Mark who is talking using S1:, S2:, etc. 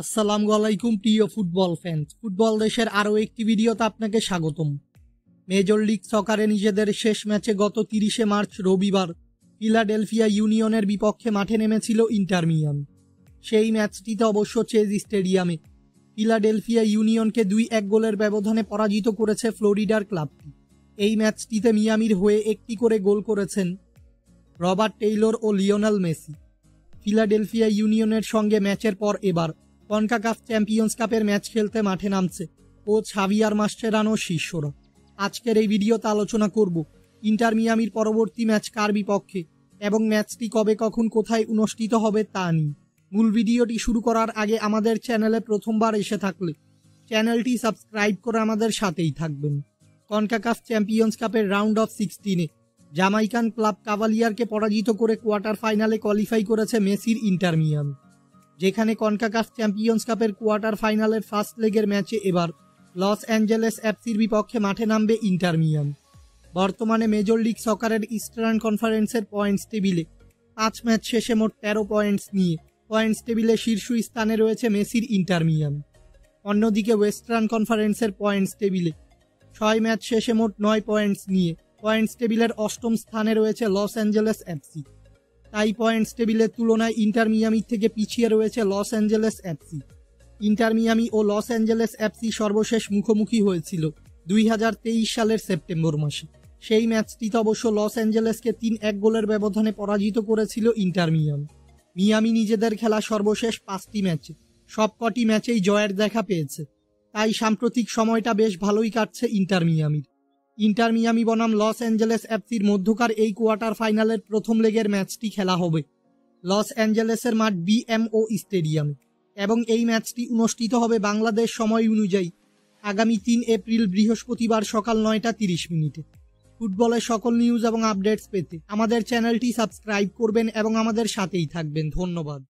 S1: আসসালামু আলাইকুম প্রিয় ফুটবল ফ্যান্স। ফুটবল দেশের আরও একটি ভিডিওতে আপনাকে স্বাগতম। মেজর লিগ সকারে নিজেদের শেষ ম্যাচে গত 30শে মার্চ রবিবার ফিলাডেলফিয়া ইউনিয়নের বিপক্ষে মাঠে নেমেছিল ইন্টার মিয়ামি। সেই ম্যাচটিতে অবশ্য চেজ স্টেডিয়ামে ফিলাডেলফিয়া ইউনিয়নকে 2-1 গোলের ব্যবধানে পরাজিত করেছে ফ্লোরিডার ক্লাবটি। এই ম্যাচটিতে মিয়ামির হয়ে একটি করে গোল করেছেন রবার্ট টেইলর ও লিওনেল মেসি। ফিলাডেলফিয়া ইউনিয়নের সঙ্গে ম্যাচের পর এবার কনকাকাফ চ্যাম্পিয়ন্স কাপের ম্যাচ খেলতে মাঠে নামছে কোচ হাভিয়ার মাস্টেরানোর শিষ্যরা। আজকের এই ভিডিওতে আলোচনা করব ইন্টার মিয়ামির পরবর্তী ম্যাচ কার বিপক্ষে এবং ম্যাচটি কবে কখন কোথায় অনুষ্ঠিত হবে তা নিয়ে। মূল ভিডিওটি শুরু করার আগে আমাদের চ্যানেলে প্রথমবার এসে থাকলে চ্যানেলটি সাবস্ক্রাইব করে আমাদের সাথেই থাকবেন। কনকাকাফ চ্যাম্পিয়ন্স কাপের রাউন্ড অফ 16-এ জামাইকান ক্লাব কাভালিয়ারকে পরাজিত করে কোয়ার্টার ফাইনালে কোয়ালিফাই করেছে মেসির ইন্টার মিয়ামি, যেখানে কনকাকাফ চ্যাম্পিয়ন্স কাপের কোয়ার্টার ফাইনালের ফার্স্ট লেগের ম্যাচে এবার লস অ্যাঞ্জেলেস এফসির বিপক্ষে মাঠে নামবে ইন্টার মিয়ামি। বর্তমানে মেজর লিগ সকারের ইস্টার্ন কনফারেন্সের পয়েন্টস টেবিলে 5 ম্যাচ শেষে মোট 13 পয়েন্টস নিয়ে পয়েন্টস টেবিলে শীর্ষ স্থানে রয়েছে মেসির ইন্টার মিয়ামি। অন্যদিকে ওয়েস্টার্ন কনফারেন্সের পয়েন্টস টেবিলে 6 ম্যাচ শেষে মোট 9 পয়েন্টস নিয়ে পয়েন্টস টেবিলের 8ম স্থানে রয়েছে লস অ্যাঞ্জেলেস এফসি। তাই পয়েন্টস টেবিলের তুলনায় ইন্টার মিয়ামি থেকে পিছিয়ে রয়েছে Los Angeles FC. Inter Miami ও লস অ্যাঞ্জেলেস এফসি সর্বশেষ মুখোমুখি হয়েছিল 2023 সালের সেপ্টেম্বর মাসে। সেই ম্যাচটিতে অবশ্য লস অ্যাঞ্জেলেসকে 3-1 গোলের ব্যবধানে পরাজিত করেছিল ইন্টার মিয়ামি। মিয়ামি নিজেদের খেলা সর্বশেষ 5টি ম্যাচে সবকটি ম্যাচেই জয়ের দেখা পেয়েছে, তাই সাম্প্রতিক সময়টা বেশ ভালোই কাটছে ইন্টার মিয়ামির। ইন্টার মিয়ামি বনাম লস অ্যাঞ্জেলেস এফসির মধ্যকার এই কোয়ার্টার ফাইনালের প্রথম লেগের ম্যাচটি খেলা হবে লস অ্যাঞ্জেলেসের মাঠ BMO স্টেডিয়ামে এবং এই ম্যাচটি অনুষ্ঠিত হবে বাংলাদেশ সময় অনুযায়ী আগামী 3 এপ্রিল বৃহস্পতিবার সকাল 9:30 ফুটবলের সকল নিউজ এবং আপডেটস পেতে আমাদের চ্যানেলটি সাবস্ক্রাইব করবেন এবং আমাদের সাথেই থাকবেন। ধন্যবাদ।